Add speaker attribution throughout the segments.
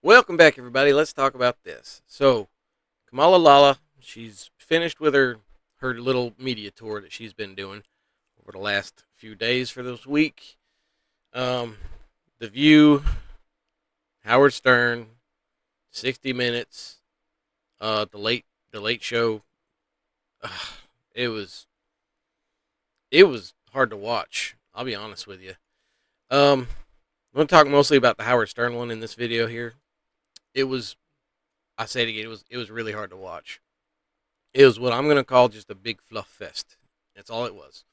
Speaker 1: Welcome back, everybody. Let's talk about this. So, Kamala Lala, she's finished with her little media tour that she's been doing over the last few days for this week. Um, the View, Howard Stern, 60 Minutes, the Late Show. It was it was hard to watch. I'll be honest with you. I'm going to talk mostly about the Howard Stern one in this video here. It was, I say it again, it was really hard to watch. It was what I'm going to call just a big fluff fest. That's all it was.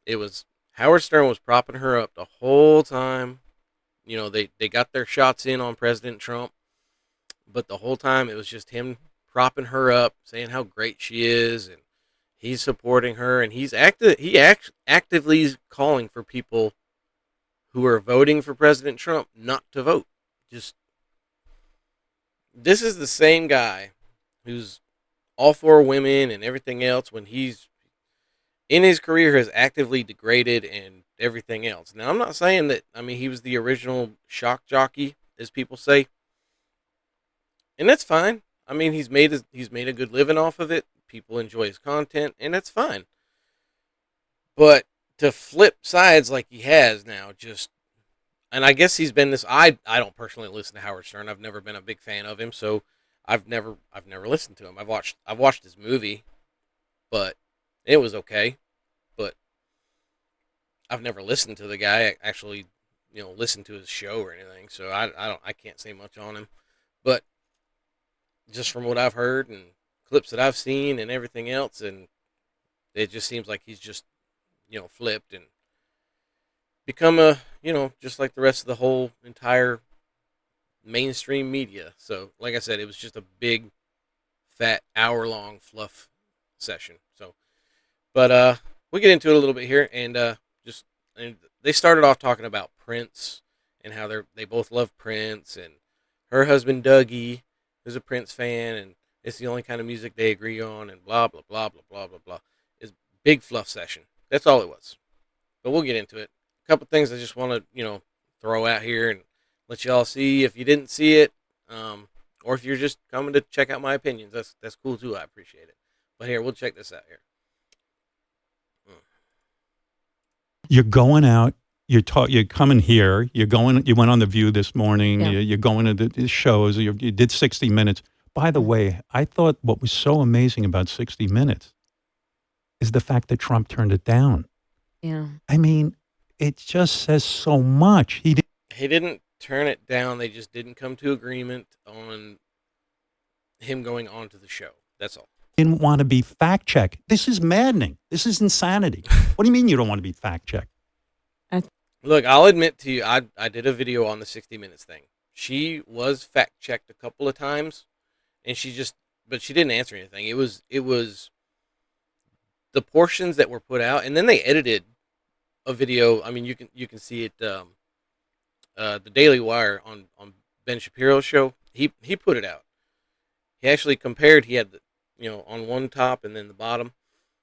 Speaker 1: It was Howard Stern was propping her up the whole time. They got their shots in on President Trump, but the whole time it was just him propping her up, saying how great she is, and he's supporting her, and actively calling for people who are voting for President Trump not to vote. Just This is the same guy who's all for women and everything else when he's in his career has actively degraded and everything else. Now, I'm not saying that, he was the original shock jockey, as people say, and that's fine. He's made a good living off of it. People enjoy his content, and that's fine. But to flip sides like he has now, and I guess he's been this. I don't personally listen to Howard Stern. I've never been a big fan of him, so I've never listened to him. I've watched his movie, but it was okay. But I've never listened to the guy, actually, listen to his show or anything. So I can't say much on him. But just from what I've heard and clips that I've seen and everything else, and it just seems like he's just flipped and become just like the rest of the whole entire mainstream media. So like I said, it was just a big fat hour long fluff session. So but we'll get into it a little bit here, just and they started off talking about Prince and how they both love Prince, and her husband Dougie is a Prince fan, and it's the only kind of music they agree on, and blah blah blah blah blah blah blah. It's big fluff session. That's all it was. But we'll get into it. A couple things I just want to throw out here and let y'all see if you didn't see it, or if you're just coming to check out my opinions. That's cool too. I appreciate it. But here, we'll check this out here.
Speaker 2: You're going out. You're coming here. You're going. You went on the View this morning.
Speaker 3: Yeah.
Speaker 2: You're going to the shows. You did 60 Minutes. By the
Speaker 3: Mm.
Speaker 2: way, I thought what was so amazing about 60 Minutes is the fact that Trump turned it down.
Speaker 3: Yeah.
Speaker 2: I mean, it just says so much.
Speaker 1: He didn't turn it down. They just didn't come to agreement on him going on to the show. That's all.
Speaker 2: didn't want to be fact checked. This is maddening. This is insanity. What do you mean you don't want to be fact checked?
Speaker 1: Look, I'll admit to you, I did a video on the 60 Minutes thing. She was fact checked a couple of times, and but she didn't answer anything. It was the portions that were put out, and then they edited a video. You can see it. The Daily Wire on Ben Shapiro's show. He put it out. He actually compared. He had on one top and then the bottom.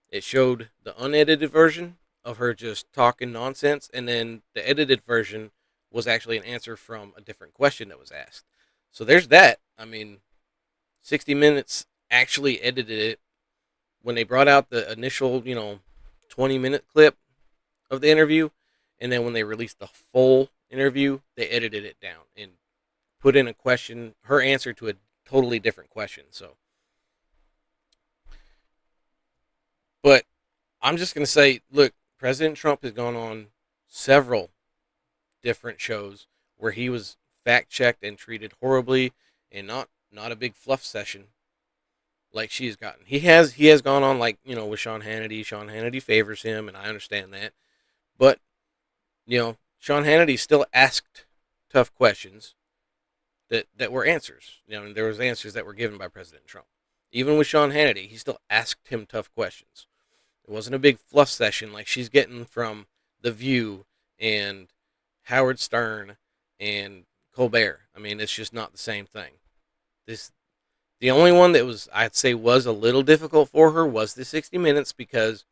Speaker 1: It showed the unedited version of her just talking nonsense, and then the edited version was actually an answer from a different question that was asked. So there's that. 60 Minutes actually edited it when they brought out the initial 20-minute clip of the interview, and then when they released the full interview, they edited it down and put in a question, her answer to a totally different question. So, but I'm just going to say, look, President Trump has gone on several different shows where he was fact checked and treated horribly, and not a big fluff session like she's gotten. He has gone on, like, with Sean Hannity. Sean Hannity favors him, and I understand that. But Sean Hannity still asked tough questions that were answers. And there was answers that were given by President Trump. Even with Sean Hannity, he still asked him tough questions. It wasn't a big fluff session like she's getting from The View and Howard Stern and Colbert. It's just not the same thing. This The only one that I'd say was a little difficult for her was the 60 Minutes, because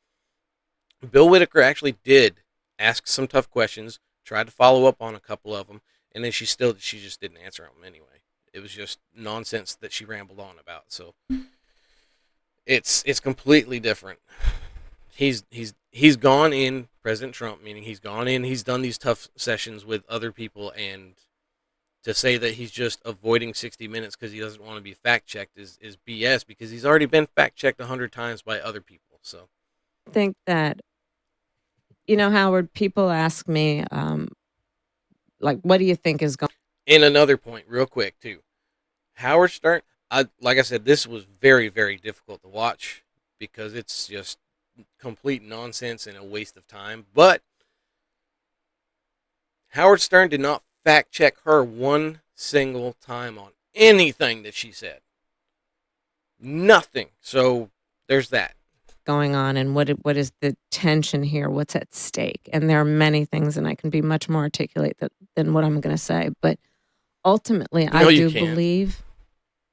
Speaker 1: Bill Whitaker actually did ask some tough questions, tried to follow up on a couple of them, and then she just didn't answer them anyway. It was just nonsense that she rambled on about. So it's completely different. He's gone in, President Trump, meaning he's gone in, he's done these tough sessions with other people, and to say that he's just avoiding 60 minutes because he doesn't want to be fact checked is BS, because he's already been fact checked 100 times by other people. So
Speaker 3: I think that, Howard, people ask me, like, what do you think is going
Speaker 1: and another point, real quick too, Howard Stern. Like I said, this was very very difficult to watch because it's just complete nonsense and a waste of time. But Howard Stern did not fact check her one single time on anything that she said. Nothing. So there's that.
Speaker 3: on and what is the tension here? What's at stake? And there are many things, and I can be much more articulate than what I'm going to say. But ultimately,
Speaker 1: No,
Speaker 3: I
Speaker 1: you
Speaker 3: do
Speaker 1: can't.
Speaker 3: believe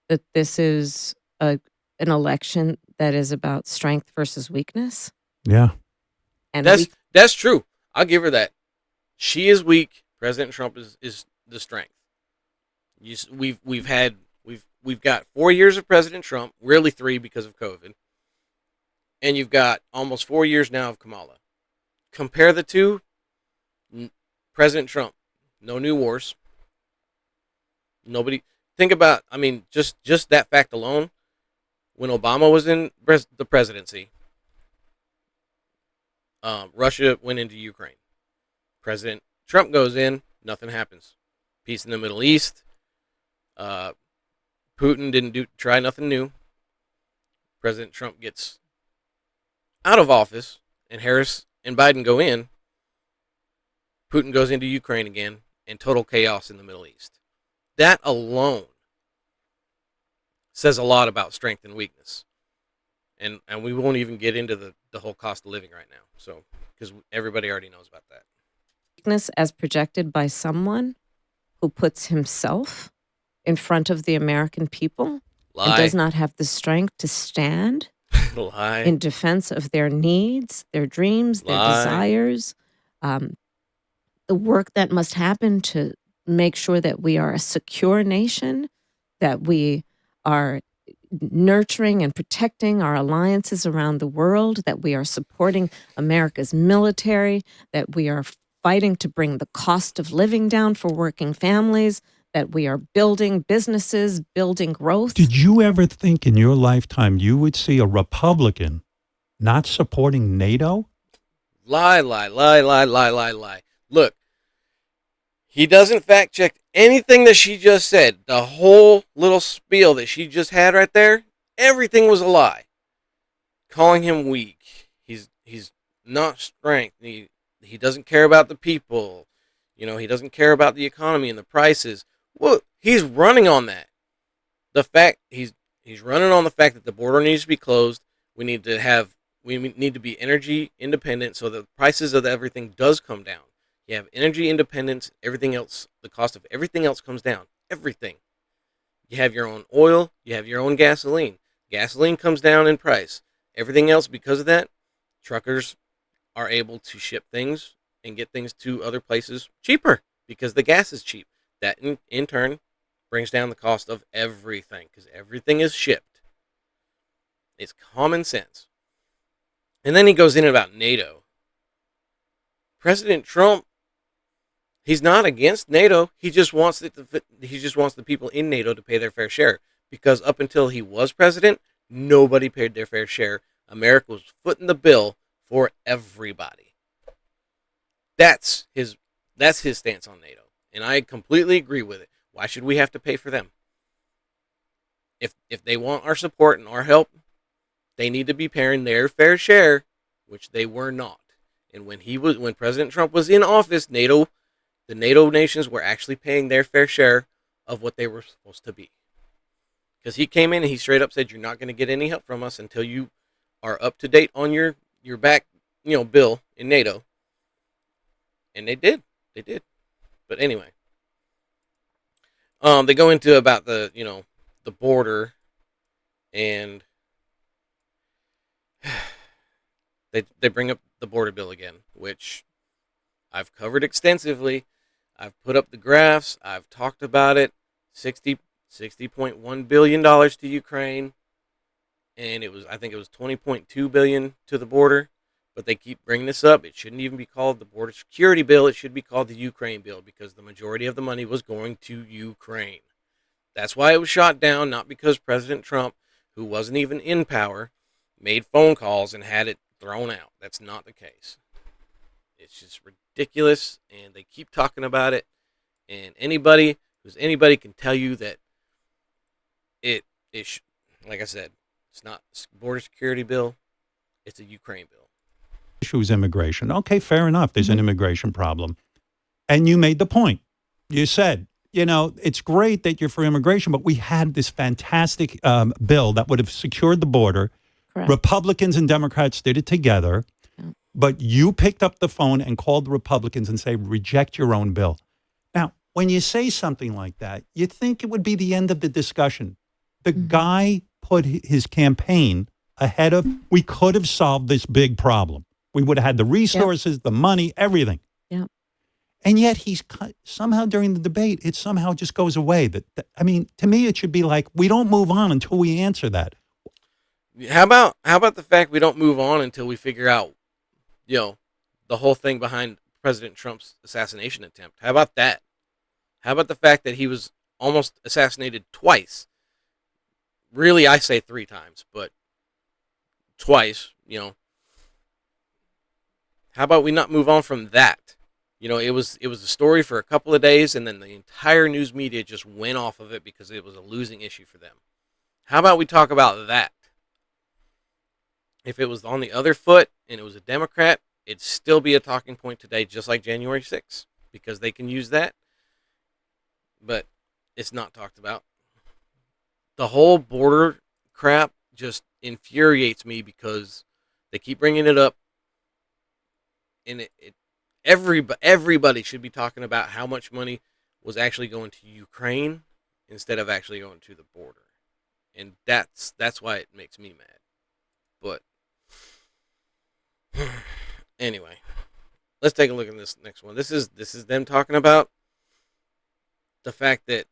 Speaker 3: that this is an election that is about strength versus weakness.
Speaker 2: Yeah.
Speaker 3: And
Speaker 1: That's true. I'll give her that. She is weak. President Trump is the strength. We've got 4 years of President Trump, really 3 because of COVID, and you've got almost 4 years now of Kamala. Compare the two. President Trump, no new wars. Nobody think about. I mean, just that fact alone. When Obama was in the presidency, Russia went into Ukraine. President Trump goes in, nothing happens. Peace in the Middle East. Putin didn't try nothing new. President Trump gets out of office, and Harris and Biden go in. Putin goes into Ukraine again, and total chaos in the Middle East. That alone says a lot about strength and weakness. And we won't even get into the whole cost of living right now. So, because everybody already knows about that.
Speaker 3: weakness as projected by someone who puts himself in front of the American people and does not have the strength to stand
Speaker 1: Lie.
Speaker 3: in defense of their needs, their dreams, their desires, the work that must happen to make sure that we are a secure nation, that we are nurturing and protecting our alliances around the world, that we are supporting America's military, that we are fighting to bring the cost of living down for working families, that we are building businesses, building growth.
Speaker 2: Did you ever think in your lifetime you would see a Republican not supporting NATO?
Speaker 1: Lie. Look, he doesn't fact check anything that she just said. The whole little spiel that she just had right there, everything was a lie. Calling him weak. He's not strength. He doesn't care about the people. He doesn't care about the economy and the prices. Well, he's running on that. The fact he's running on the fact that the border needs to be closed. We need to be energy independent so the prices of everything does come down. You have energy independence, everything else, the cost of everything else comes down. Everything. You have your own oil, you have your own gasoline. Gasoline comes down in price. Everything else, because of that, truckers are able to ship things and get things to other places cheaper because the gas is cheap. That in turn brings down the cost of everything because everything is shipped. It's common sense. And then he goes in about NATO. President Trump, he's not against NATO. He just wants the people in NATO to pay their fair share, because up until he was president, nobody paid their fair share. America was footing the bill for everybody. That's his stance on NATO, and I completely agree with it. Why should we have to pay for them? If they want our support and our help, they need to be paying their fair share, which they were not. And when President Trump was in office, the NATO nations were actually paying their fair share of what they were supposed to be. Because he came in and he straight up said, "You're not going to get any help from us until you are up to date on your back, bill in NATO." And they did. But anyway, they go into about the border, and they bring up the border bill again, which I've covered extensively. I've put up the graphs. I've talked about it. $60.1 billion to Ukraine, and I think it was 20.2 billion to the border. But they keep bringing this up. It shouldn't even be called the border security bill. It should be called the Ukraine bill, because the majority of the money was going to Ukraine. That's why it was shot down, not because President Trump, who wasn't even in power, made phone calls and had it thrown out. That's not the case. It's just ridiculous, and they keep talking about it. And anybody can tell you that like I said, it's not a border security bill. It's a Ukraine bill.
Speaker 2: Issue is immigration. Okay, fair enough. There's an
Speaker 3: Mhm.
Speaker 2: immigration problem. And you made the point. You said, it's great that you're for immigration, but we had this fantastic bill that would have secured the border.
Speaker 3: Correct.
Speaker 2: Republicans and Democrats did it together,
Speaker 3: Yeah.
Speaker 2: but you picked up the phone and called the Republicans and say, reject your own bill. Now, when you say something like that, you'd think it would be the end of the discussion. The
Speaker 3: Mhm.
Speaker 2: guy put his campaign ahead of, we could have solved this big problem. We would have had the resources, the money, everything.
Speaker 3: Yeah.
Speaker 2: And yet somehow during the debate, it somehow just goes away. To me, it should be like, we don't move on until we answer that.
Speaker 1: How about the fact we don't move on until we figure out, the whole thing behind President Trump's assassination attempt? How about that? How about the fact that he was almost assassinated twice? Really, I say 3 times, but twice, How about we not move on from that? It was a story for a couple of days, and then the entire news media just went off of it because it was a losing issue for them. How about we talk about that? If it was on the other foot and it was a Democrat, it'd still be a talking point today, just like January 6th, because they can use that. But it's not talked about. The whole border crap just infuriates me because they keep bringing it up, and everybody should be talking about how much money was actually going to Ukraine instead of actually going to the border, and that's why it makes me mad. But anyway, let's take a look at this next one. This is them talking about the fact that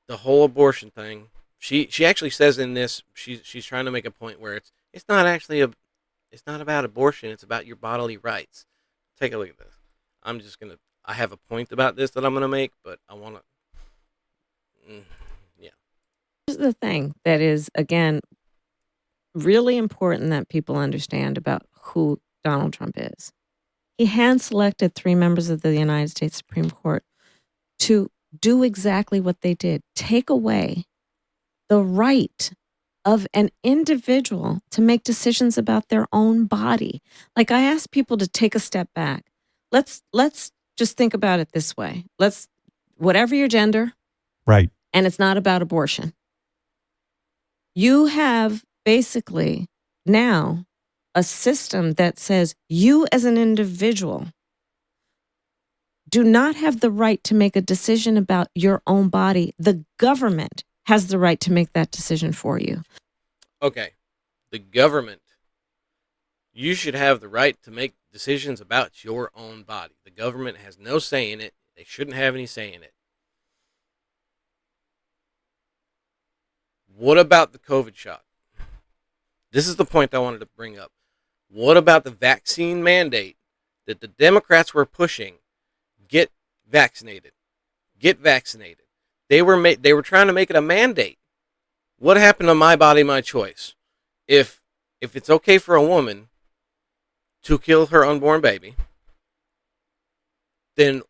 Speaker 1: the whole abortion thing. She actually says in this, she's trying to make a point where it's not actually it's not about abortion. It's about your bodily rights. Take a look at this. I have a point about this that I'm gonna make, but I want to. Yeah.
Speaker 3: Here's the thing that is, again, really important that people understand about who Donald Trump is. He hand selected 3 members of the United States Supreme Court to do exactly what they did: take away the right of an individual to make decisions about their own body. Like, I ask people to take a step back. Let's just think about it this way. Whatever your gender,
Speaker 2: Right.
Speaker 3: and it's not about abortion. You have basically now a system that says you as an individual do not have the right to make a decision about your own body. The government has the right to make that decision for you.
Speaker 1: Okay. The government. You should have the right to make decisions about your own body. The government has no say in it. They shouldn't have any say in it. What about the COVID shot? This is the point I wanted to bring up. What about the vaccine mandate that the Democrats were pushing? Get vaccinated. Get vaccinated. They were trying to make it a mandate. What happened to my body, my choice? If it's okay for a woman to kill her unborn baby, then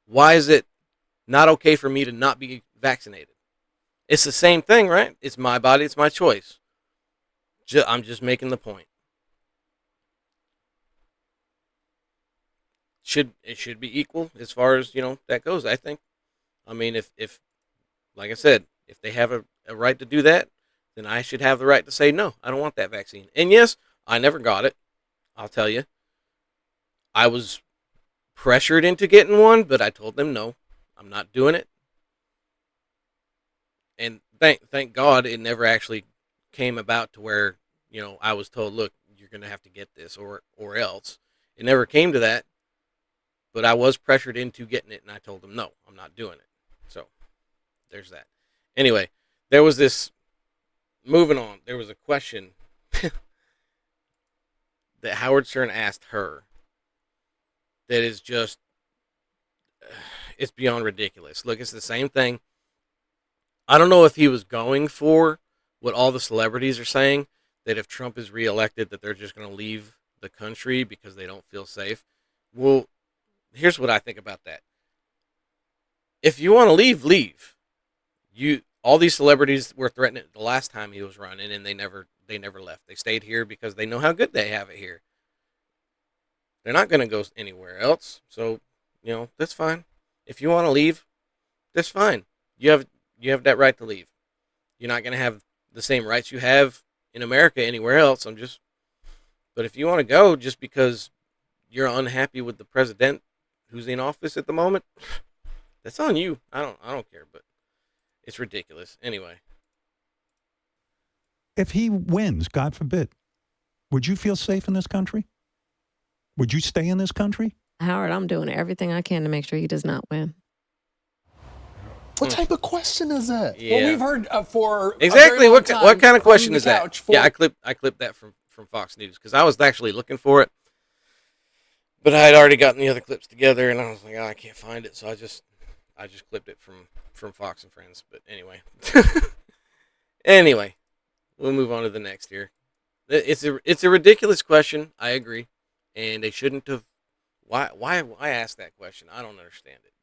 Speaker 1: why is it not okay for me to not be vaccinated? It's the same thing, right? It's my body, it's my choice. I'm just making the point. It should be equal as far as that goes, I think. I mean, if like I said, if they have a right to do that, then I should have the right to say no, I don't want that vaccine. And yes, I never got it. I'll tell you, I was pressured into getting one, but I told them no, I'm not doing it. And thank God it never actually came about to where I was told, look, you're gonna have to get this or else. It never came to that, but I was pressured into getting it, and I told them no, I'm not doing it. So there's that. Anyway, there was this. Moving on, there was a question that Howard Stern asked her that is just, it's beyond ridiculous. Look, it's the same thing. I don't know if he was going for what all the celebrities are saying, that if Trump is reelected, that they're just going to leave the country because they don't feel safe. Well, here's what I think about that. If you want to leave, leave. All these celebrities were threatening it the last time he was running, and they never left. They stayed here because they know how good they have it here. They're not going to go anywhere else. So, that's fine. If you want to leave, that's fine. You have that right to leave. You're not going to have the same rights you have in America anywhere else. But if you want to go just because you're unhappy with the president who's in office at the moment, that's on you. I don't care, but it's ridiculous. Anyway.
Speaker 2: If he wins, God forbid, would you feel safe in this country? Would you stay in this country?
Speaker 3: Howard, I'm doing everything I can to make sure he does not win.
Speaker 4: What type of question is that?
Speaker 1: Yeah.
Speaker 5: Well, we've heard for
Speaker 1: exactly
Speaker 5: a very long time
Speaker 1: what kind of
Speaker 5: from
Speaker 1: question
Speaker 5: the
Speaker 1: is that?
Speaker 5: couch
Speaker 1: Yeah, I clipped that from Fox News because I was actually looking for it, but I had already gotten the other clips together, and I was like, I can't find it, so I just clipped it from Fox and Friends. But anyway, we'll move on to the next here. It's a ridiculous question. I agree, and they shouldn't have. Why ask that question? I don't understand it.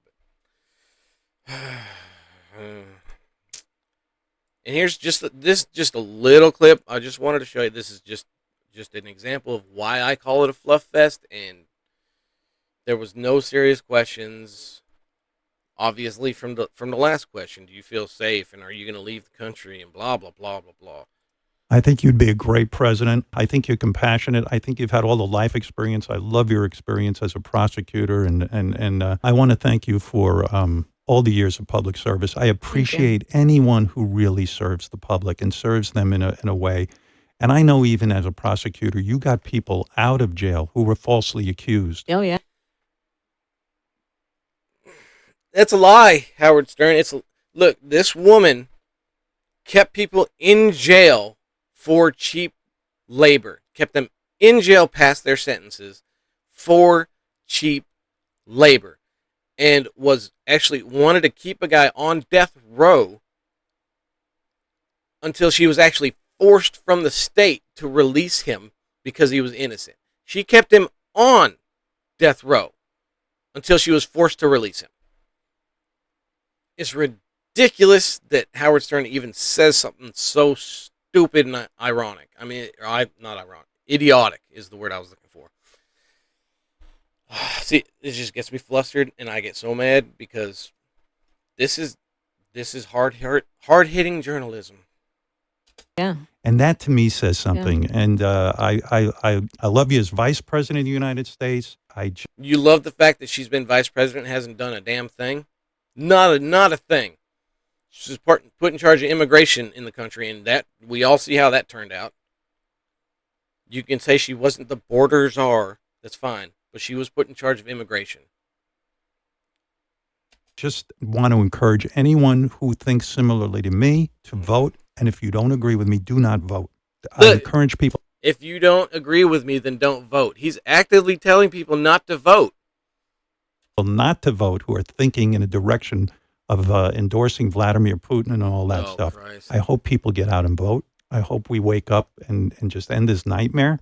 Speaker 1: And here's just a little clip. I just wanted to show you. This is just an example of why I call it a fluff fest. And there was no serious questions. Obviously, from the last question, do you feel safe? And are you going to leave the country? And blah blah blah blah blah.
Speaker 2: I think you'd be a great president. I think you're compassionate. I think you've had all the life experience. I love your experience as a prosecutor, and I want to thank you for all the years of public service. I appreciate anyone who really serves the public and serves them in a way. And I know even as a prosecutor, you got people out of jail who were falsely accused.
Speaker 3: Oh, yeah.
Speaker 1: That's a lie, Howard Stern. Look, this woman kept people in jail for cheap labor. Kept them in jail past their sentences for cheap labor. And was actually wanted to keep a guy on death row until she was actually forced from the state to release him because he was innocent. She kept him on death row until she was forced to release him. It's ridiculous that Howard Stern even says something so stupid and ironic. I mean, not ironic. Idiotic is the word I was looking for. See, it just gets me flustered, and I get so mad because this is hard-hitting journalism.
Speaker 3: Yeah.
Speaker 2: And that to me says something. Yeah. And I love you as vice president of the United States.
Speaker 1: You love the fact that she's been vice president and hasn't done a damn thing? Not a thing. She's put in charge of immigration in the country, and that we all see how that turned out. You can say she wasn't the border czar. That's fine. But she was put in charge of immigration.
Speaker 2: Just want to encourage anyone who thinks similarly to me to vote. And if you don't agree with me, do not vote. I encourage people.
Speaker 1: If you don't agree with me, then don't vote. He's actively telling people not to vote.
Speaker 2: Not to vote who are thinking in a direction of endorsing Vladimir Putin and all that stuff.
Speaker 1: Christ.
Speaker 2: I hope people get out and vote. I hope we wake up and just end this nightmare.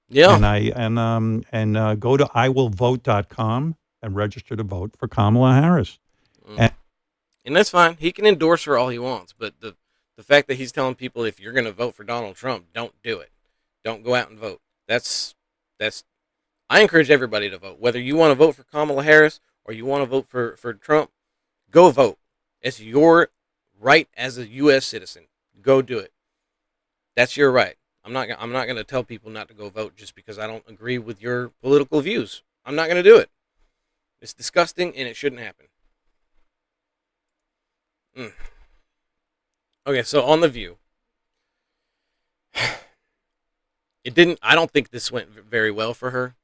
Speaker 1: Yeah.
Speaker 2: And go to iwillvote.com and register to vote for Kamala Harris.
Speaker 1: And that's fine. He can endorse her all he wants, but the fact that he's telling people if you're going to vote for Donald Trump, don't do it. Don't go out and vote. That's I encourage everybody to vote. Whether you want to vote for Kamala Harris or you want to vote for Trump, go vote. It's your right as a U.S. citizen. Go do it. That's your right. I'm not going to tell people not to go vote just because I don't agree with your political views. I'm not going to do it. It's disgusting and it shouldn't happen. Okay, so on The View. I don't think this went very well for her.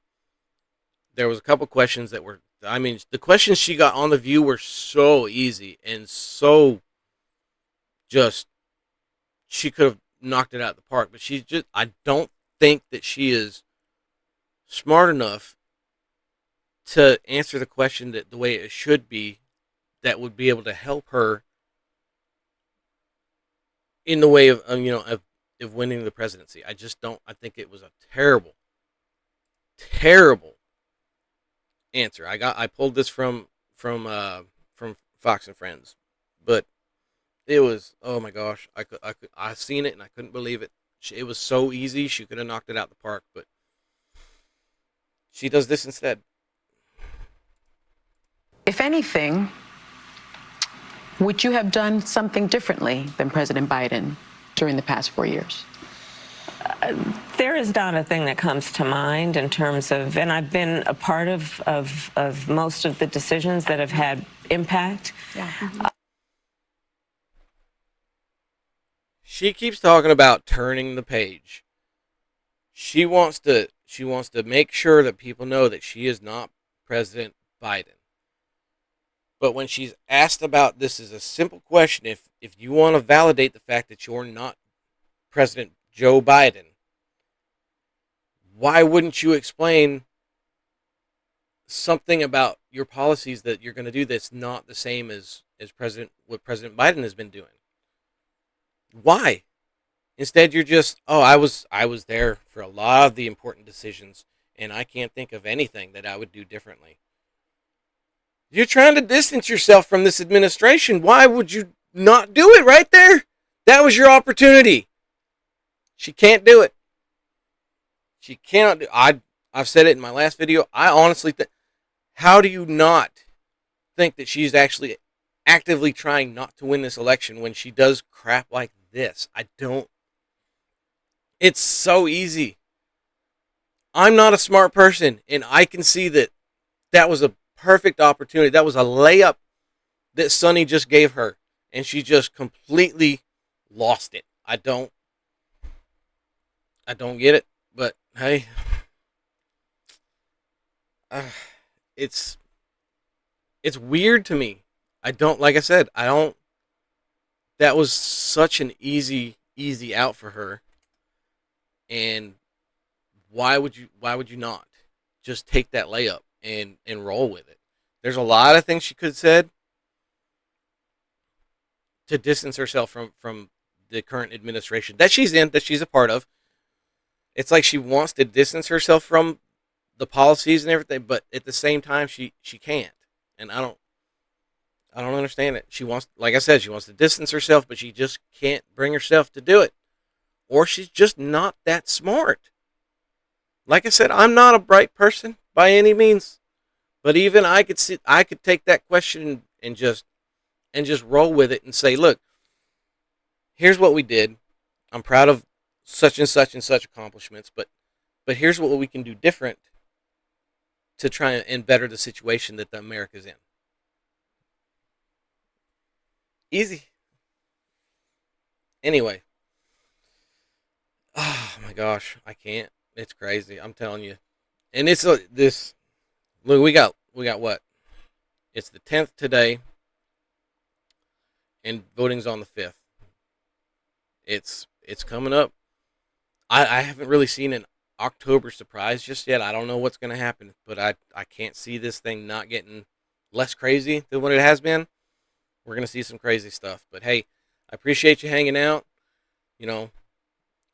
Speaker 1: There was a couple questions that were I mean, the questions she got on The View were so easy and so just, she could have knocked it out of the park. But she's just, I don't think that she is smart enough to answer the question that the way it should be, that would be able to help her in the way of of winning the presidency. I just don't. I think it was a terrible, terrible answer. I pulled this from Fox and Friends, but it was, oh my gosh. I seen it and I couldn't believe it. It was so easy. She could have knocked it out the park, but she does this instead.
Speaker 5: If anything, would you have done something differently than President Biden during the past 4 years?
Speaker 6: There is not a thing that comes to mind in terms of, and I've been a part of most of the decisions that have had impact.
Speaker 5: Yeah.
Speaker 1: She keeps talking about turning the page. She wants to make sure that people know that she is not President Biden. But when she's asked about this is a simple question, if you want to validate the fact that you're not President Joe Biden, why wouldn't you explain something about your policies that you're going to do that's not the same as what President Biden has been doing? Why? Instead, you're just, oh, I was there for a lot of the important decisions, and I can't think of anything that I would do differently. You're trying to distance yourself from this administration. Why would you not do it right there? That was your opportunity. She can't do it. She cannot do it. I've said it in my last video. I honestly think, how do you not think that she's actually actively trying not to win this election when she does crap like this? I don't. It's so easy. I'm not a smart person, and I can see that was a perfect opportunity. That was a layup that Sonny just gave her, and she just completely lost it. I don't get it, but hey, it's weird to me. I don't, like I said, I don't. That was such an easy out for her, and why would you not just take that layup and roll with it? There's a lot of things she could have said to distance herself from the current administration that she's in, that she's a part of. It's like she wants to distance herself from the policies and everything, but at the same time she can't. And I don't understand it. She wants, like I said, she wants to distance herself, but she just can't bring herself to do it. Or she's just not that smart. Like I said, I'm not a bright person by any means. But even I could take that question and just roll with it and say, look, here's what we did. I'm proud of such and such accomplishments, but here's what we can do different to try and better the situation that America's in. Easy. Anyway. Oh my gosh, I can't. It's crazy. I'm telling you. And it's this. Look, we got what? It's the 10th today, and voting's on the 5th. It's coming up. I haven't really seen an October surprise just yet. I don't know what's going to happen, but I can't see this thing not getting less crazy than what it has been. We're going to see some crazy stuff. But hey, I appreciate you hanging out,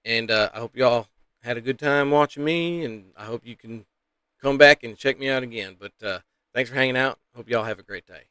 Speaker 1: and I hope y'all had a good time watching me, and I hope you can come back and check me out again. But thanks for hanging out. Hope y'all have a great day.